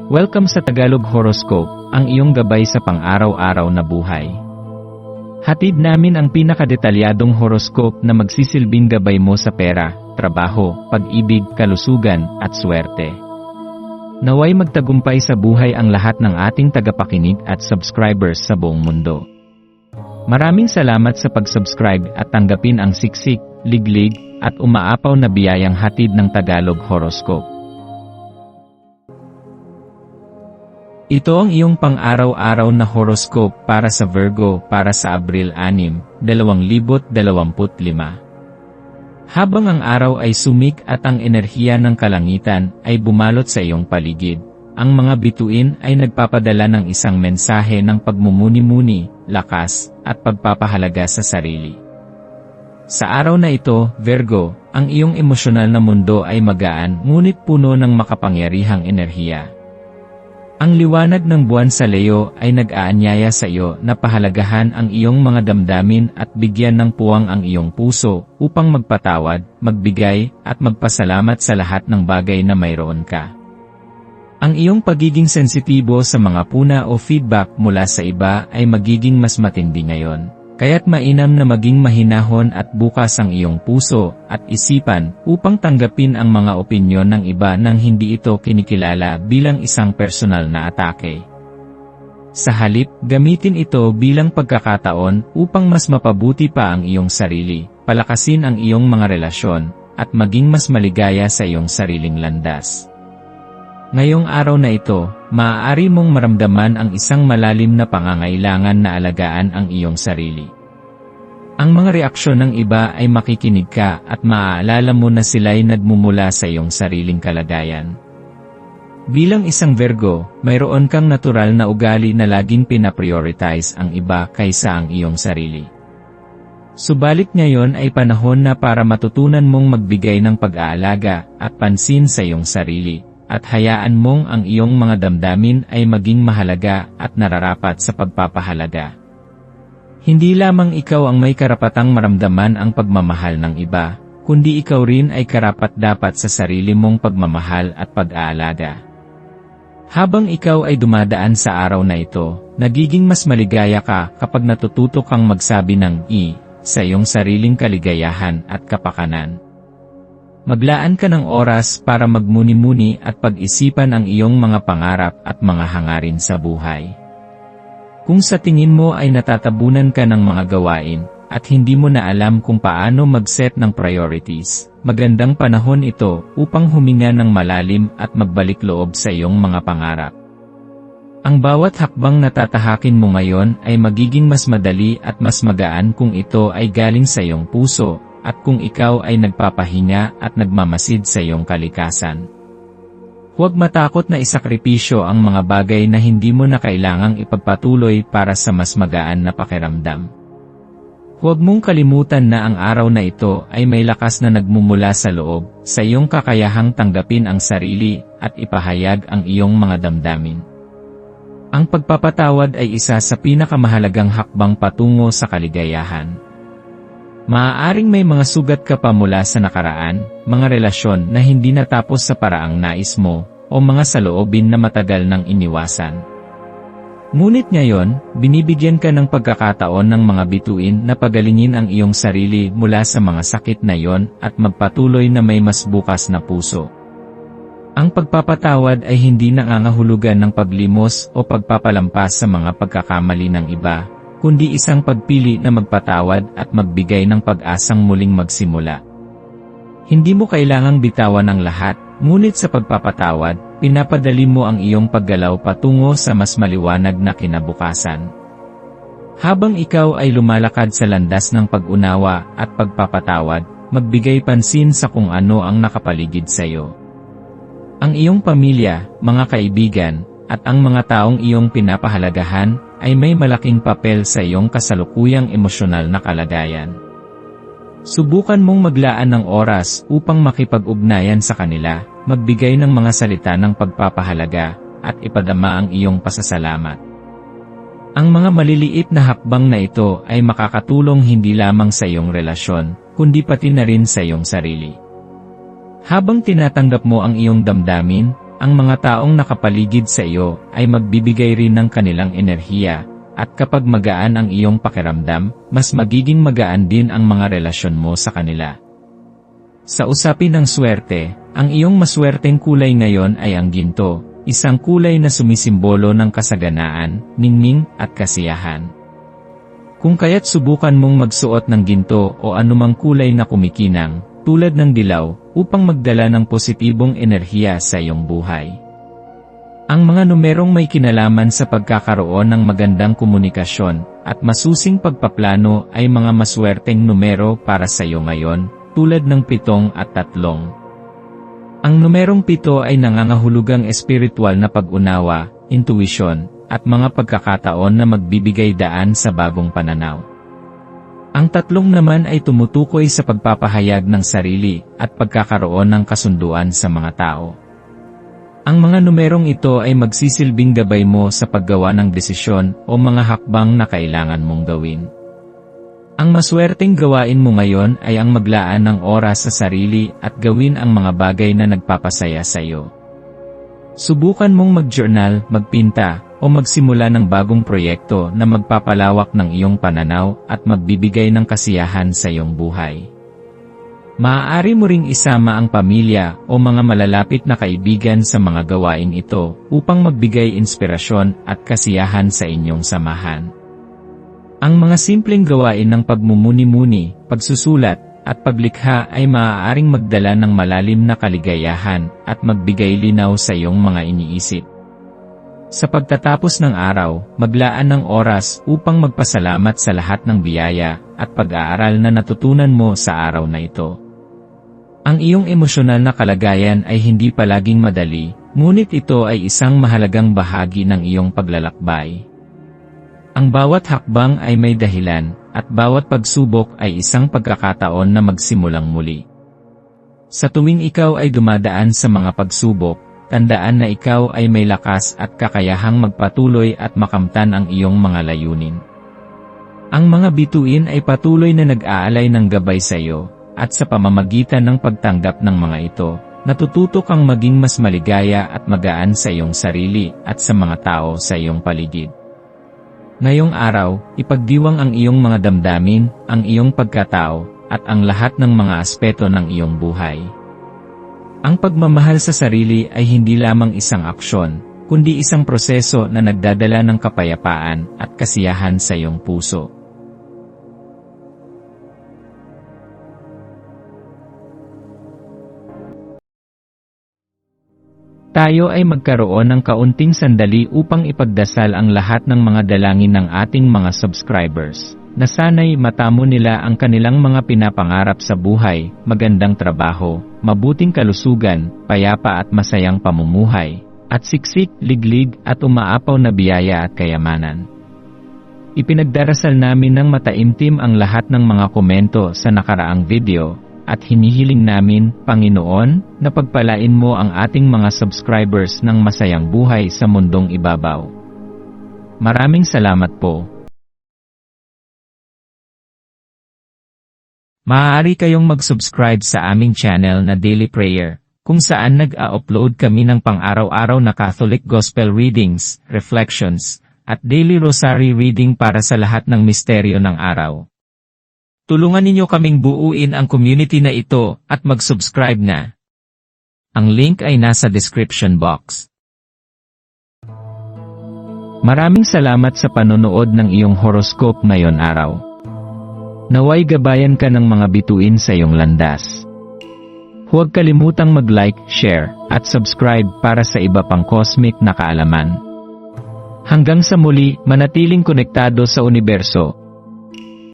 Welcome sa Tagalog Horoscope, ang iyong gabay sa pang-araw-araw na buhay. Hatid namin ang pinakadetalyadong horoscope na magsisilbing gabay mo sa pera, trabaho, pag-ibig, kalusugan, at swerte. Naway magtagumpay sa buhay ang lahat ng ating tagapakinig at subscribers sa buong mundo. Maraming salamat sa pag-subscribe at tanggapin ang siksik, liglig, at umaapaw na biyayang hatid ng Tagalog Horoscope. Ito ang iyong pang-araw-araw na horoscope para sa Virgo para sa Abril 6, 2025. Habang ang araw ay sumik at ang enerhiya ng kalangitan ay bumalot sa iyong paligid, ang mga bituin ay nagpapadala ng isang mensahe ng pagmumuni-muni, lakas, at pagpapahalaga sa sarili. Sa araw na ito, Virgo, ang iyong emosyonal na mundo ay magaan ngunit puno ng makapangyarihang enerhiya. Ang liwanag ng buwan sa Leo ay nag-aanyaya sa iyo na pahalagahan ang iyong mga damdamin at bigyan ng puwang ang iyong puso upang magpatawad, magbigay, at magpasalamat sa lahat ng bagay na mayroon ka. Ang iyong pagiging sensitibo sa mga puna o feedback mula sa iba ay magiging mas matindi ngayon. Kaya't mainam na maging mahinahon at bukas ang iyong puso at isipan upang tanggapin ang mga opinyon ng iba nang hindi ito kinikilala bilang isang personal na atake. Sa halip, gamitin ito bilang pagkakataon upang mas mapabuti pa ang iyong sarili, palakasin ang iyong mga relasyon, at maging mas maligaya sa iyong sariling landas. Ngayong araw na ito, maaari mong maramdaman ang isang malalim na pangangailangan na alagaan ang iyong sarili. Ang mga reaksyon ng iba ay makikinig ka at maaalala mo na sila'y nagmumula sa iyong sariling kalagayan. Bilang isang Virgo, mayroon kang natural na ugali na laging pinaprioritize ang iba kaysa ang iyong sarili. Subalit ngayon ay panahon na para matutunan mong magbigay ng pag-aalaga at pansin sa iyong sarili. At hayaan mong ang iyong mga damdamin ay maging mahalaga at nararapat sa pagpapahalaga. Hindi lamang ikaw ang may karapatang maramdaman ang pagmamahal ng iba, kundi ikaw rin ay karapat-dapat sa sarili mong pagmamahal at pag-aalaga. Habang ikaw ay dumadaan sa araw na ito, nagiging mas maligaya ka kapag natututo kang magsabi ng "I" sa iyong sariling kaligayahan at kapakanan. Maglaan ka ng oras para magmuni-muni at pag-isipan ang iyong mga pangarap at mga hangarin sa buhay. Kung sa tingin mo ay natatabunan ka ng mga gawain, at hindi mo na alam kung paano mag-set ng priorities, magandang panahon ito upang huminga ng malalim at magbalik loob sa iyong mga pangarap. Ang bawat hakbang na tatahakin mo ngayon ay magiging mas madali at mas magaan kung ito ay galing sa iyong puso, at kung ikaw ay nagpapahinga at nagmamasid sa iyong kalikasan. Huwag matakot na isakripisyo ang mga bagay na hindi mo na kailangang ipagpatuloy para sa mas magaan na pakiramdam. Huwag mong kalimutan na ang araw na ito ay may lakas na nagmumula sa loob, sa iyong kakayahang tanggapin ang sarili at ipahayag ang iyong mga damdamin. Ang pagpapatawad ay isa sa pinakamahalagang hakbang patungo sa kaligayahan. Maaaring may mga sugat ka pa mula sa nakaraan, mga relasyon na hindi natapos sa paraang nais mo, o mga saloobin na matagal nang iniwasan. Ngunit ngayon, binibigyan ka ng pagkakataon ng mga bituin na pagalingin ang iyong sarili mula sa mga sakit na iyon at magpatuloy na may mas bukas na puso. Ang pagpapatawad ay hindi nangangahulugan ng paglimos o pagpapalampas sa mga pagkakamali ng iba, kundi isang pagpili na magpatawad at magbigay ng pag-asang muling magsimula. Hindi mo kailangang bitawan ang lahat, ngunit sa pagpapatawad, pinapadali mo ang iyong paggalaw patungo sa mas maliwanag na kinabukasan. Habang ikaw ay lumalakad sa landas ng pag-unawa at pagpapatawad, magbigay pansin sa kung ano ang nakapaligid sa iyo. Ang iyong pamilya, mga kaibigan, at ang mga taong iyong pinapahalagahan, ay may malaking papel sa iyong kasalukuyang emosyonal na kalagayan. Subukan mong maglaan ng oras upang makipag-ugnayan sa kanila, magbigay ng mga salita ng pagpapahalaga, at ipadama ang iyong pasasalamat. Ang mga maliliit na hakbang na ito ay makakatulong hindi lamang sa iyong relasyon, kundi pati na rin sa iyong sarili. Habang tinatanggap mo ang iyong damdamin, ang mga taong nakapaligid sa iyo ay magbibigay rin ng kanilang enerhiya, at kapag magaan ang iyong pakiramdam, mas magiging magaan din ang mga relasyon mo sa kanila. Sa usapin ng swerte, ang iyong maswerteng kulay ngayon ay ang ginto, isang kulay na sumisimbolo ng kasaganaan, ningning, at kasiyahan. Kung kaya't subukan mong magsuot ng ginto o anumang kulay na kumikinang, tulad ng dilaw, upang magdala ng positibong enerhiya sa iyong buhay. Ang mga numerong may kinalaman sa pagkakaroon ng magandang komunikasyon at masusing pagpaplano ay mga maswerteng numero para sa iyo ngayon, tulad ng 7 at 3. Ang numerong 7 ay nangangahulugang espiritual na pag-unawa, intuition, at mga pagkakataon na magbibigay daan sa bagong pananaw. Ang 3 naman ay tumutukoy sa pagpapahayag ng sarili at pagkakaroon ng kasunduan sa mga tao. Ang mga numerong ito ay magsisilbing gabay mo sa paggawa ng desisyon o mga hakbang na kailangan mong gawin. Ang maswerteng gawain mo ngayon ay ang maglaan ng oras sa sarili at gawin ang mga bagay na nagpapasaya sa iyo. Subukan mong mag-journal, magpinta, o magsimula ng bagong proyekto na magpapalawak ng iyong pananaw at magbibigay ng kasiyahan sa iyong buhay. Maaari mo ring isama ang pamilya o mga malalapit na kaibigan sa mga gawain ito upang magbigay inspirasyon at kasiyahan sa inyong samahan. Ang mga simpleng gawain ng pagmumuni-muni, pagsusulat, at paglikha ay maaaring magdala ng malalim na kaligayahan at magbigay linaw sa iyong mga iniisip. Sa pagtatapos ng araw, maglaan ng oras upang magpasalamat sa lahat ng biyaya at pag-aaral na natutunan mo sa araw na ito. Ang iyong emosyonal na kalagayan ay hindi palaging madali, ngunit ito ay isang mahalagang bahagi ng iyong paglalakbay. Ang bawat hakbang ay may dahilan, at bawat pagsubok ay isang pagkakataon na magsimulang muli. Sa tuwing ikaw ay dumadaan sa mga pagsubok, tandaan na ikaw ay may lakas at kakayahang magpatuloy at makamtan ang iyong mga layunin. Ang mga bituin ay patuloy na nag-aalay ng gabay sa iyo, at sa pamamagitan ng pagtanggap ng mga ito, natututo kang maging mas maligaya at magaan sa iyong sarili at sa mga tao sa iyong paligid. Ngayong araw, ipagdiwang ang iyong mga damdamin, ang iyong pagkatao, at ang lahat ng mga aspeto ng iyong buhay. Ang pagmamahal sa sarili ay hindi lamang isang aksyon, kundi isang proseso na nagdadala ng kapayapaan at kasiyahan sa iyong puso. Tayo ay magkaroon ng kaunting sandali upang ipagdasal ang lahat ng mga dalangin ng ating mga subscribers, na sana'y matamo nila ang kanilang mga pinapangarap sa buhay, magandang trabaho, mabuting kalusugan, payapa at masayang pamumuhay, at siksik, liglig at umaapaw na biyaya at kayamanan. Ipinagdarasal namin ng mataimtim ang lahat ng mga komento sa nakaraang video, at hinihiling namin, Panginoon, na pagpalain mo ang ating mga subscribers ng masayang buhay sa mundong ibabaw. Maraming salamat po. Maaari kayong mag-subscribe sa aming channel na Daily Prayer, kung saan nag-a-upload kami ng pang-araw-araw na Catholic Gospel readings, reflections, at daily rosary reading para sa lahat ng misteryo ng araw. Tulungan ninyo kaming buuin ang community na ito at mag-subscribe na. Ang link ay nasa description box. Maraming salamat sa panonood ng iyong horoscope ngayon araw. Naway gabayan ka ng mga bituin sa iyong landas. Huwag kalimutang mag-like, share, at subscribe para sa iba pang cosmic na kaalaman. Hanggang sa muli, manatiling konektado sa universo.